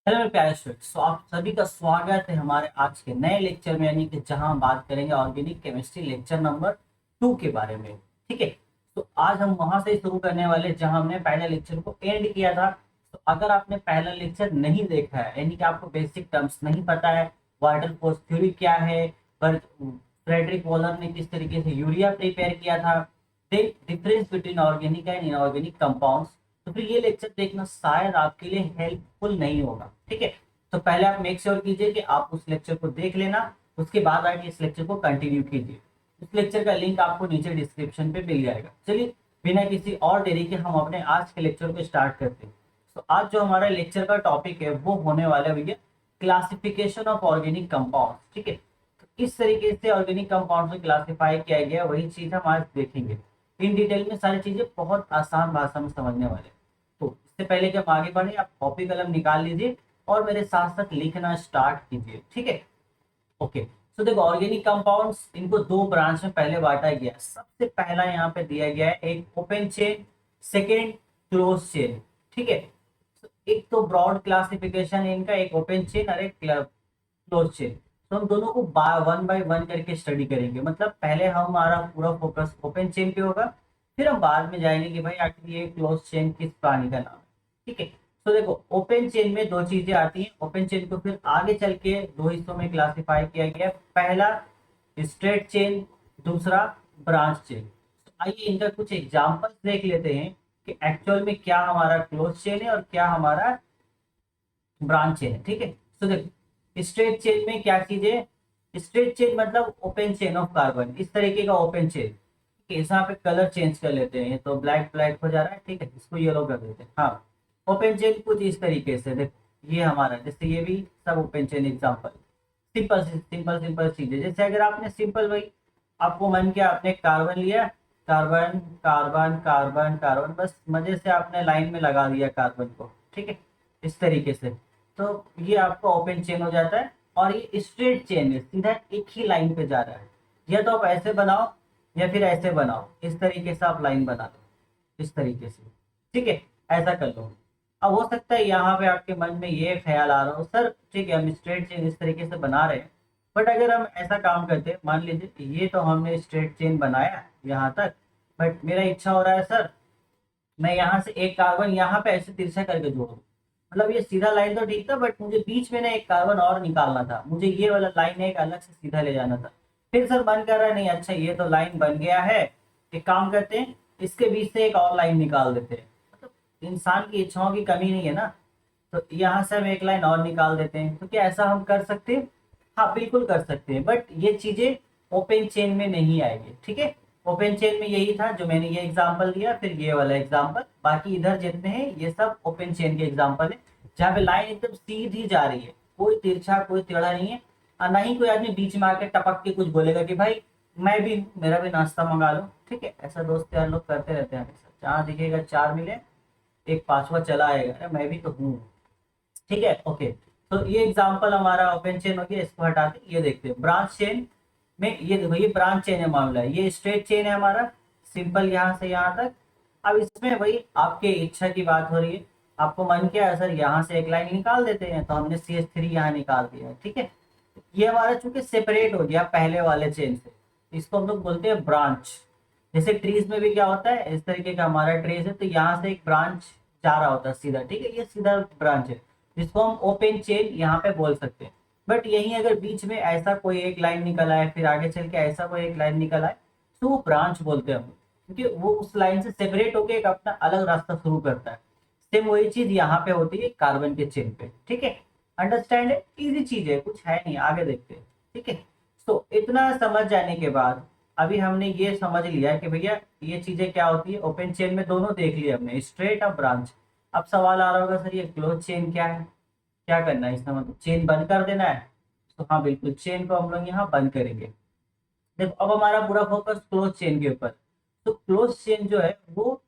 Hello मेरे प्यारे students, तो आप सभी का स्वागत है हमारे आज के नए लेक्चर में, यानी कि जहां हम बात करेंगे ऑर्गेनिक केमिस्ट्री लेक्चर नंबर 2 के बारे में। ठीक है, तो आज हम वहां से शुरू करने वाले जहां हमने पहले लेक्चर को एंड किया था। तो अगर आपने पहला लेक्चर नहीं देखा है, यानी कि आपको बेसिक टर्म्स नहीं पता है, वाटर फोर्स थ्योरी क्या है, पर फ्रेडरिक वॉलर ने किस तरीके से यूरिया प्रिपेयर किया था, difference between organic and inorganic compounds, तो फिर ये लेक्चर देखना शायद आपके लिए हेल्पफुल नहीं होगा। ठीक है, तो पहले आप मेक श्योर कीजिए कि आप उस लेक्चर को देख लेना, उसके बाद आगे इस लेक्चर को कंटिन्यू कीजिए। इस लेक्चर का लिंक आपको नीचे डिस्क्रिप्शन पे मिल जाएगा। चलिए, बिना किसी और देरी के हम अपने आज के लेक्चर को स्टार्ट करते हैं। तो आज जो हमारा लेक्चर का टॉपिक है वो होने वाला है भैया क्लासिफिकेशन ऑफ ऑर्गेनिक कंपाउंड। ठीक है, तो इस तरीके से ऑर्गेनिक कंपाउंड को क्लासिफाई किया गया, वही चीज हम आज देखेंगे इन डिटेल में। सारी चीजें बहुत आसान भाषा में समझने वाले। तो इससे पहले कि हम आगे बढ़े, आप कॉपी कलम निकाल लीजिए और मेरे साथ साथ लिखना स्टार्ट कीजिए। ठीक है, ओके। तो देखो, ऑर्गेनिक कंपाउंड्स इनको दो ब्रांच में पहले बांटा गया है। सबसे पहला यहाँ पे दिया गया है एक open chain, second close chain. ठीक है, तो एक तो ब्रॉड क्लासिफिकेशन है इनका, एक ओपन चेन और एक क्लोज चेन। तो हम दोनों को वन बाय वन करके स्टडी करेंगे। मतलब पहले हमारा पूरा फोकस ओपन चेन पे होगा, फिर हम बाद में जाएंगे कि भाई आखिर ये क्लोज चेन किस प्राणी का नाम है। ठीक है, तो देखो ओपन चेन में दो चीजें आती हैं। ओपन चेन को फिर आगे चल के दो हिस्सों में क्लासिफाई किया गया है। पहला स्ट्रेट चेन, दूसरा ब्रांच चेन। तो आइए इनका कुछ एग्जांपल्स देख लेते हैं कि एक्चुअल में क्या हमारा क्लोज चेन है और क्या हमारा ब्रांच चेन है। ठीक है, तो देखो स्ट्रेट चेन में क्या चीज है। स्ट्रेट चेन मतलब ओपन चेन ऑफ कार्बन, इस तरीके का ओपन चेन। ठीक है, यहाँ पे कलर चेंज कर लेते हैं, तो ब्लैक ब्लैक हो जा रहा है। ठीक है, इसको येलो कर देते हैं। हाँ, ओपन चेन कुछ इस तरीके से देखो, ये हमारा जैसे ये भी सब open chain example. Simple simple simple चीजें, जैसे अगर आपने सिंपल भाई आपको मन किया, आपने कार्बन लिया, कार्बन कार्बन कार्बन कार्बन, बस मजे से आपने लाइन में लगा दिया कार्बन को। ठीक है, इस तरीके से, तो ये आपका ओपन चेन हो जाता है। और ये स्ट्रेट चेन है, सीधा एक ही लाइन पे जा रहा है। या तो आप ऐसे बनाओ या फिर ऐसे बनाओ, इस तरीके से आप लाइन बना दो, इस तरीके से। ठीक है, ऐसा कर लो। अब हो सकता है यहाँ पे आपके मन में ये ख्याल आ रहा हो, सर ठीक है हम स्ट्रेट चेन इस तरीके से बना रहे हैं, बट अगर हम ऐसा काम करते हैं, मान लीजिए ये तो हमने स्ट्रेट चेन बनाया यहाँ तक, बट मेरा इच्छा हो रहा है सर मैं यहाँ से एक कार्बन यहाँ पे ऐसे तिरछा करके जोड़ूं। मतलब ये सीधा लाइन तो ठीक था, बट मुझे बीच में ना एक कार्बन और निकालना था, मुझे ये वाला लाइन एक अलग से सीधा ले जाना था। फिर सर मन कर रहा है नहीं, अच्छा ये तो लाइन बन गया है, एक काम करते हैं इसके बीच से एक और लाइन निकाल देते हैं। मतलब इंसान की इच्छाओं की कमी नहीं है ना, तो यहाँ से हम एक लाइन और निकाल देते हैं। तो क्या ऐसा हम कर सकते हैं? हाँ बिल्कुल कर सकते हैं, बट ये चीजें ओपन चेन में नहीं आएगी। ठीक है, ओपन चेन में यही था जो मैंने ये एग्जांपल दिया, फिर ये वाला एग्जांपल, बाकी इधर जितने हैं ये सब ओपन चेन के एग्जांपल है, जहाँ पे लाइन एकदम सीधी जा रही है, कोई तिरछा कोई टेढ़ा नहीं है। और ना ही कोई आदमी बीच में आके टपक के कुछ बोलेगा कि भाई मैं भी, मेरा भी नाश्ता मंगा लो। ठीक है, ऐसा दोस्त यार लोग करते रहते हैं हमेशा, जहाँ दिखेगा चार मिले एक पांचवा चला आएगा, अरे मैं भी तो हूँ। ठीक है, ओके। तो ये एग्जांपल हमारा ओपन चेन हो गया, इसको हटाते ये देखते हैं ब्रांच चेन में। ये देखो ये ब्रांच चेन है, मामला है ये स्ट्रेट चेन है हमारा, सिंपल यहाँ से यहाँ तक। अब इसमें वही आपके इच्छा की बात हो रही है, आपको मन किया है सर यहाँ से एक लाइन निकाल देते हैं, तो हमने CH3 यहाँ निकाल दिया है। ठीक है, ये हमारा चूंकि सेपरेट हो गया पहले वाले चेन से, इसको हम लोग बोलते हैं ब्रांच। जैसे ट्रीज में भी क्या होता है, इस तरीके का हमारा ट्रीज है, तो यहाँ से एक ब्रांच जा रहा होता है सीधा। ठीक है, ये सीधा ब्रांच है, जिसको हम ओपन चेन यहाँ पे बोल सकते हैं। बट यहीं अगर बीच में ऐसा कोई एक लाइन निकल आए, फिर आगे चल के ऐसा कोई एक लाइन निकल आए, तो वो ब्रांच बोलते हैं हम, क्योंकि वो उस लाइन से सेपरेट होकर एक अपना अलग रास्ता शुरू करता है। सेम वही चीज यहाँ पे होती है कार्बन के चेन पे। ठीक है, अंडरस्टैंड है, इजी चीज है, कुछ है नहीं, आगे देखते हैं। ठीक है, तो इतना समझ जाने के बाद अभी हमने ये समझ लिया कि भैया ये चीजें क्या होती है। ओपन चेन में दोनों देख लिया हमने, स्ट्रेट और ब्रांच। अब सवाल आ रहा होगा सर ये क्लोज चेन क्या है, क्या करना है इसका, मतलब चेन बंद कर देना है? तो हाँ बिल्कुल, चेन को हम लोग यहाँ बंद करेंगे। देखो अब हमारा पूरा फोकस क्लोज चेन के ऊपर। तो क्लोज चेन जो है वो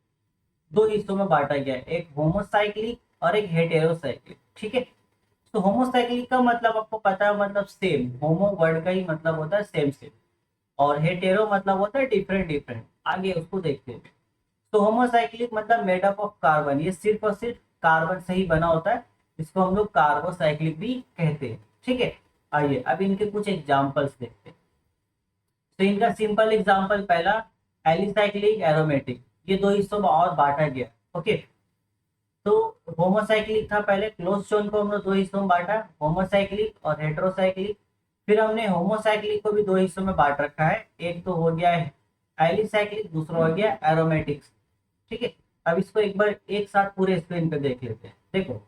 दो हिस्सों में बांटा गया है, एक होमोसाइक्लिक और एक हेटेरोसाइक्लिक। ठीक है, तो होमोसाइक्लिक का मतलब आपको पता है, मतलब सेम, होमो वर्ड का ही मतलब होता है सेम सेम, और हेटेरो मतलब होता है डिफरेंट डिफरेंट। आगे उसको देखते हैं। तो होमोसाइक्लिक मतलब मेड अप ऑफ कार्बन, ये सिर्फ और सिर्फ कार्बन से ही बना होता है, इसको हम लोग कार्बोसाइक्लिक भी कहते हैं। ठीक है, आइए अब इनके कुछ एग्जाम्पल्स देखते हैं। तो इनका सिंपल एग्जाम्पल पहला, एलिसाइक्लिक एरोमेटिक, ये दो हिस्सों में और बांटा गया। ओके, तो होमोसाइक्लिक था पहले, क्लोज चेन को हमने दो हिस्सों में बांटा, होमोसाइक्लिक और हेटेरोसाइक्लिक। फिर हमने होमोसाइक्लिक को भी दो हिस्सों में बांट रखा है, एक तो हो गया है एलिसाइक्लिक, दूसरा हो गया एरोमेटिक्स। ठीक है, अब इसको एक बार एक साथ पूरे स्क्रीन पे देख लेते हैं। देखो,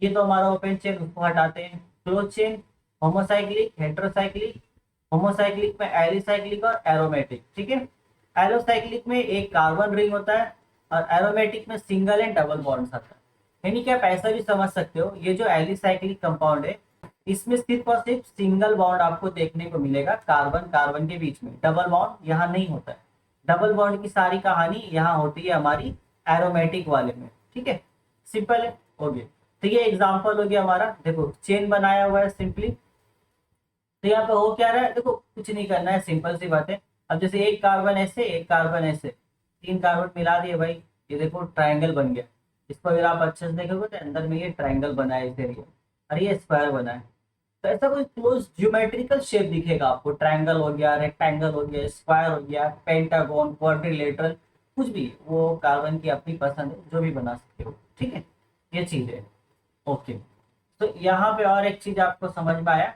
ये तो हमारा ओपन चेन, उसको हटाते हैं। Close chain, homocyclic, heterocyclic, homocyclic में एलिसाइक्लिक और एरोमेटिक। ठीक है, एलोसाइक्लिक में एक कार्बन रिंग होता है और एरोमेटिक में सिंगल एंड डबल बॉन्ड्स आता है। यानी कि आप ऐसा भी समझ सकते हो, ये जो एलिसाइक्लिक कंपाउंड है इसमें सिर्फ और सिर्फ सिंगल बॉन्ड आपको देखने को मिलेगा कार्बन कार्बन के बीच में, डबल बॉन्ड यहाँ नहीं होता है। डबल बॉन्ड की सारी कहानी यहाँ होती है हमारी एरोमेटिक वाले में। ठीक है, सिंपल है, हो गया। तो ये एग्जाम्पल हो गया हमारा। देखो चेन बनाया हुआ है सिंपली। तो यहाँ पे हो क्या रहा है, देखो कुछ नहीं करना है, सिंपल सी बात है। अब जैसे एक कार्बन ऐसे, एक कार्बन ऐसे, तीन कार्बन मिला दिए भाई, ये देखो ट्रायंगल बन गया। इसको अगर आप अच्छे से देखोगे तो अंदर में ये ट्रायंगल बना है इस एरिया, और ये स्क्वायर बना है। तो ऐसा कोई क्लोज ज्योमेट्रिकल शेप दिखेगा आपको, ट्रायंगल हो गया, रेक्टेंगल हो गया, स्क्वायर हो गया, पेंटागन, क्वाड्रिलेटरल, कुछ भी, वो कार्बन की अपनी पसंद है, जो भी बना सकते हो। ठीक है, ये चीज है। ओके, तो यहाँ पे और एक चीज आपको समझ में आया,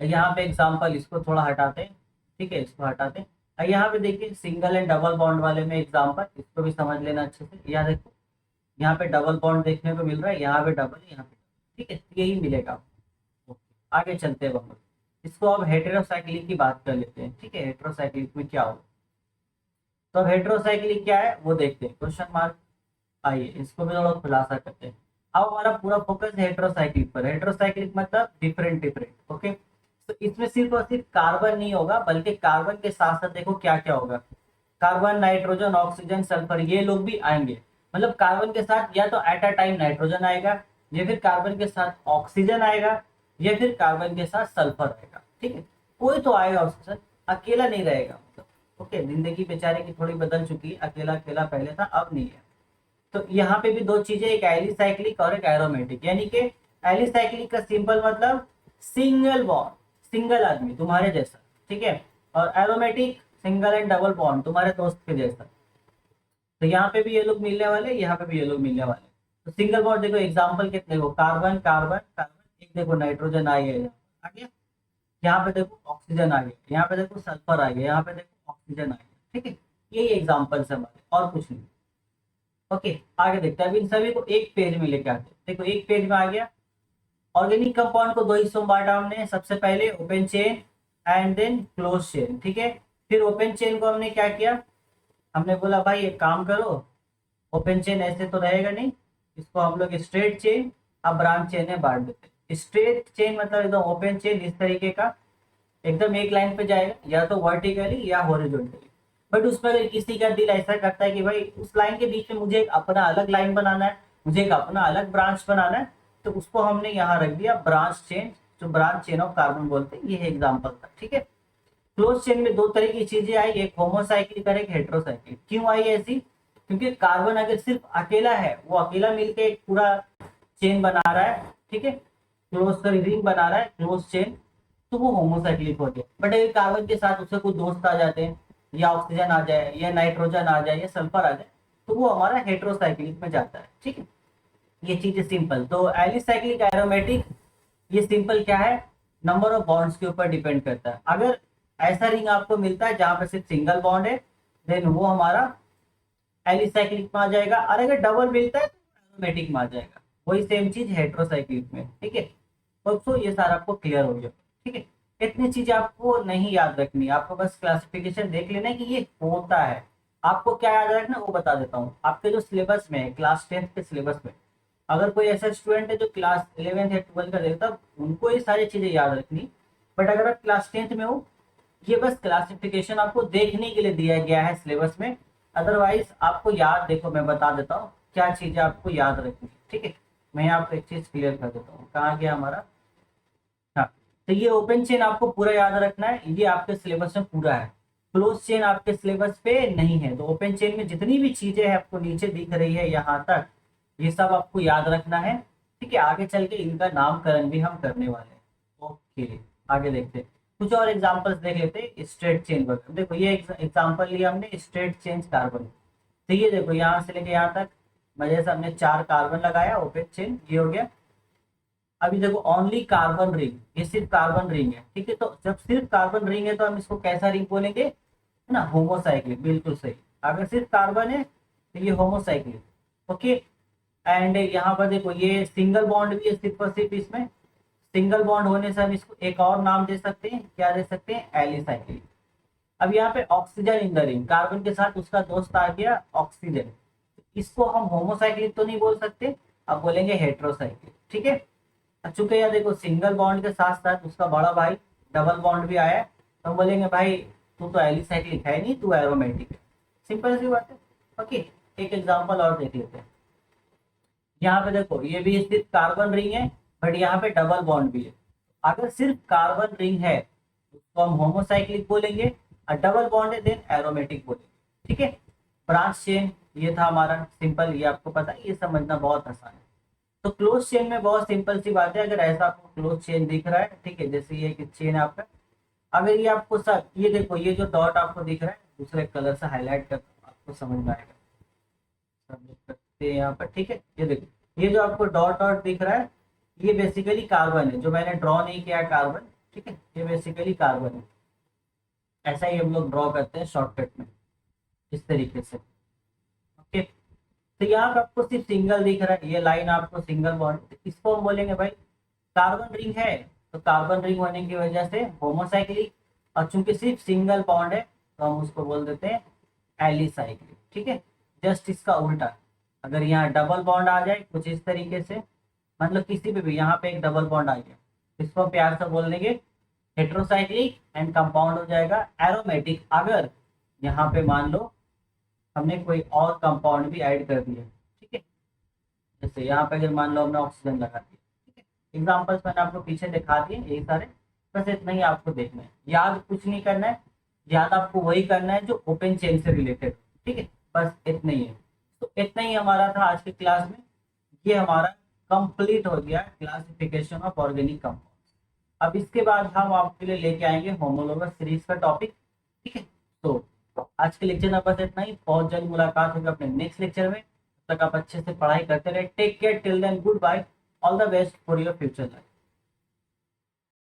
यहाँ पे एग्जांपल, इसको थोड़ा हटाते हैं। ठीक है, इसको हटाते हैं। और यहाँ पे देखिए सिंगल एंड डबल बॉन्ड वाले में एग्जांपल, इसको भी समझ लेना अच्छे से। यहाँ देखो, यहाँ पे डबल बॉन्ड देखने को मिल रहा है, यहाँ पे डबल, यहाँ पे। ठीक है, यही मिलेगा। ओके, आगे चलते हैं हम लोग। इसको अब हेटेरोसाइक्लिक की बात कर लेते हैं। ठीक है, हेटेरोसाइक्लिक में क्या होगा, तो अब हेटेरोसाइक्लिक क्या है वो देखते हैं, क्वेश्चन मार्क। आइए इसको भी थोड़ा खुलासा करते हैं। अब हमारा पूरा फोकस हेटेरोसाइक्लिक पर। हेटेरोसाइक्लिक मतलब डिफरेंट डिफरेंट। ओके, तो इसमें सिर्फ और सिर्फ कार्बन नहीं होगा, बल्कि कार्बन के साथ साथ देखो क्या क्या होगा, कार्बन, नाइट्रोजन, ऑक्सीजन, सल्फर, ये लोग भी आएंगे। मतलब कार्बन के साथ या तो एट अ टाइम नाइट्रोजन आएगा, या फिर कार्बन के साथ ऑक्सीजन आएगा, या फिर कार्बन के साथ सल्फर आएगा। ठीक है, कोई तो आएगा उसके साथ, अकेला नहीं रहेगा मतलब। ओके, जिंदगी बेचारे की थोड़ी बदल चुकी है, अकेला अकेला पहले था, अब नहीं है। तो यहाँ पे भी दो चीजें, एक एलिसाइक्लिक और एक एरोमेटिक। यानी कि एलिसाइक्लिक का सिंपल मतलब सिंगल बॉन्ड, सिंगल आदमी तुम्हारे जैसा। ठीक है, और aromatic single and double bond तुम्हारे दोस्त के जैसा। तो यहाँ पे भी ये लोग मिलने वाले, यहाँ पे भी ये लोग मिलने वाले। तो सिंगल बॉन्ड देखो एग्जाम्पल कितने हो, कार्बन कार्बन कार्बन, एक देखो नाइट्रोजन आ गया, आ गया, यहाँ पे देखो ऑक्सीजन आ गया, यहाँ पे देखो सल्फर आ गया, यहाँ पे देखो ऑक्सीजन आ गया। ठीक है, यही एग्जाम्पल्स है हमारे, और कुछ नहीं। ओके, आगे देखते हैं। अब इन सभी को एक पेज में लेके आते हैं। देखो एक पेज में आ गया। ऑर्गेनिक कंपाउंड को दो हिस्सों में बांटा हमने, सबसे पहले open chain and then close chain. ठीक है, फिर ओपन चेन को हमने क्या किया, हमने बोला भाई एक काम करो, ओपन चेन ऐसे तो रहेगा नहीं, इसको हम लोग स्ट्रेट चेन अब ब्रांच चेन में बांट देते। स्ट्रेट चेन मतलब एकदम ओपन चेन इस तरीके का, एकदम एक लाइन पे जाएगा, या तो वर्टिकली या हॉरिजॉन्टली। बट उसमें अगर किसी का दिल ऐसा करता है कि भाई उस लाइन के बीच में मुझे एक अपना अलग लाइन बनाना है, मुझे एक अपना अलग ब्रांच बनाना है, तो उसको हमने यहाँ रख दिया ब्रांच चेन, जो ब्रांच चेन ऑफ कार्बन बोलते हैं। ये एग्जाम्पल था। ठीक है, क्लोज चेन में दो तरह की चीजें आई, एक होमोसाइक्लिक और एक हेटेरोसाइक्लिक। क्यों आई ऐसी, क्योंकि कार्बन अगर सिर्फ अकेला है, वो अकेला मिलके एक पूरा चेन बना रहा है। ठीक है, क्लोज रिंग बना रहा है, क्लोज चेन, तो वो होमोसाइक्लिक होते हैं। बट अगर कार्बन के साथ उससे कुछ दोस्त आ जाते हैं, या ऑक्सीजन आ जाए, या नाइट्रोजन आ जाए, या सल्फर आ जाए, तो वो हमारा हेटेरोसाइक्लिक में जाता है। ठीक है, ये चीज सिंपल। तो एलिसाइक्लिक एरोमेटिक, ये सिंपल क्या है, नंबर ऑफ बॉन्ड्स के ऊपर डिपेंड करता है। अगर ऐसा रिंग आपको मिलता है जहां पर सिर्फ सिंगल बॉन्ड है, देन वो हमारा एलिसाइक्लिक में आ जाएगा, और अगर डबल मिलता है तो एरोमेटिक में आ जाएगा। वही सेम चीज हेटेरोसाइक्लिक में। ठीक है, तो ये सारा आपको क्लियर हो गया। ठीक है, इतनी चीजें आपको नहीं याद रखनी, आपको बस क्लासिफिकेशन देख लेना है कि ये होता है। आपको क्या याद रखना वो बता देता हूँ। आपके जो सिलेबस में है, क्लास 10 के सिलेबस में, अगर कोई ऐसा स्टूडेंट है जो क्लास 11 या 12 का देखता, उनको ये सारी चीजें याद रखनी। बट अगर आप क्लास 10 में हो, ये बस क्लासिफिकेशन आपको देखने के लिए दिया गया है सिलेबस में। अदरवाइज आपको याद, देखो मैं बता देता हूँ क्या चीजें आपको याद रखनी। ठीक है, मैं आपको एक चीज क्लियर कर देता हूँ, कहाँ गया हमारा, हाँ। तो ये ओपन चेन आपको पूरा याद रखना है, ये आपके सिलेबस में पूरा है। क्लोज चेन आपके सिलेबस पे नहीं है। तो ओपन चेन में जितनी भी चीजें हैं आपको नीचे दिख रही है यहाँ तक, ये सब आपको याद रखना है। ठीक है, आगे चल के इनका नामकरण भी हम करने वाले हैं। ओके, आगे देखते हैं, कुछ और एग्जांपल्स देख लेते हैं स्ट्रेट चेन वगैरह। देखो ये एग्जांपल लिया हमने स्ट्रेट चेन कार्बन। तो ये देखो यहाँ से लेके यहाँ तक मजे से हमने 4 कार्बन लगाया, ओपन चेन ये हो गया। अभी देखो ओनली कार्बन रिंग, ये सिर्फ कार्बन रिंग है, ठीक है। तो जब सिर्फ कार्बन रिंग है तो हम इसको कैसा रिंग बोलेंगे, है ना, होमोसाइक्लिक, बिल्कुल सही। अगर सिर्फ कार्बन है तो ये होमोसाइक्लिक। ओके, एंड यहाँ पर देखो ये सिंगल बॉन्ड भी है सिर्फ और सिर्फ इसमें। सिंगल बॉन्ड होने से हम इसको एक और नाम दे सकते हैं, क्या दे सकते हैं, एलिसाइक्लिक। अब यहाँ पे oxygen in the ring, carbon के साथ उसका दोस्त आ गया ऑक्सीजन, इसको हम होमोसाइक्लिक तो नहीं बोल सकते, अब बोलेंगे हेट्रोसाइक्लिक, ठीक है। अब चूंकि यहाँ देखो सिंगल बॉन्ड के साथ साथ उसका बड़ा भाई डबल बॉन्ड भी आया है, तो हम बोलेंगे भाई तू तो एलिसाइक्लिक है नहीं, तू एरोमेटिक है। सिंपल सी बात है। ओके, एक एग्जांपल और देख लेते हैं। यहाँ पे देखो ये भी सिर्फ कार्बन रिंग है, बट यहाँ पे डबल बॉन्ड भी है। अगर सिर्फ कार्बन रिंग है तो हम होमोसाइक्लिक बोलेंगे, और डबल बॉन्ड है देन एरोमेटिक बोलेंगे, ठीक है। ब्रांच चेन ये था हमारा सिंपल, ये आपको पता है, ये समझना बहुत आसान है। तो क्लोज चेन में बहुत सिंपल सी बात है, अगर ऐसा आपको क्लोज चेन दिख रहा है, ठीक है, जैसे ये एक चेन है आपका, अगर ये आपको सब, ये देखो ये जो डॉट आपको दिख रहा है दूसरे कलर से हाईलाइट करता हूं, आपको समझ में आएगा, सबमिट करते हैं यहाँ पर, ठीक है। ये देखो ये जो आपको डॉट डॉट दिख रहा है, ये बेसिकली कार्बन है, जो मैंने ड्रॉ नहीं किया कार्बन, ठीक है, ये बेसिकली कार्बन है। ऐसा ही हम लोग ड्रॉ करते हैं शॉर्टकट में, इस तरीके से। ओके, तो यहाँ पे आपको सिर्फ सिंगल दिख रहा है, ये लाइन आपको सिंगल बॉन्ड, इसको हम बोलेंगे भाई कार्बन रिंग है, तो कार्बन रिंग होने की वजह से होमोसाइक्लिक, और चूंकि सिर्फ सिंगल बॉन्ड है तो हम उसको बोल देते हैं एलिसाइक्लिक, ठीक है। जस्ट इसका उल्टा, अगर यहाँ डबल बॉन्ड आ जाए कुछ इस तरीके से, मतलब किसी पे भी यहाँ पे एक डबल बॉन्ड आ गया, इसको प्यार से बोल देंगे हेट्रोसाइक्लिक, एंड कंपाउंड हो जाएगा एरोमेटिक, अगर यहाँ पे मान लो हमने कोई और कंपाउंड भी ऐड कर दिया, ठीक है। जैसे यहाँ पे अगर मान लो हमने ऑक्सीजन लगा दिया, ठीक है। एग्जाम्पल्स मैंने आपको पीछे दिखा दिए यही सारे, बस इतना ही आपको देखना है, याद कुछ नहीं करना है, याद आपको वही करना है जो ओपन चेन से रिलेटेड, ठीक है, बस इतना ही है। तो इतना ही हमारा था आज की क्लास में, ये हमारा कंप्लीट हो गया क्लासिफिकेशन ऑफ ऑर्गेनिक कंपाउंड। अब इसके बाद हम आपके लिए लेके आएंगे होमोलोगस सीरीज का टॉपिक, ठीक है। तो आज के लेक्चर में बस इतना ही, बहुत जल्द मुलाकात होगी अपने नेक्स्ट लेक्चर में। तब तक आप अच्छे से पढ़ाई करते रहे, take care till then, good bye, all the best for your future life.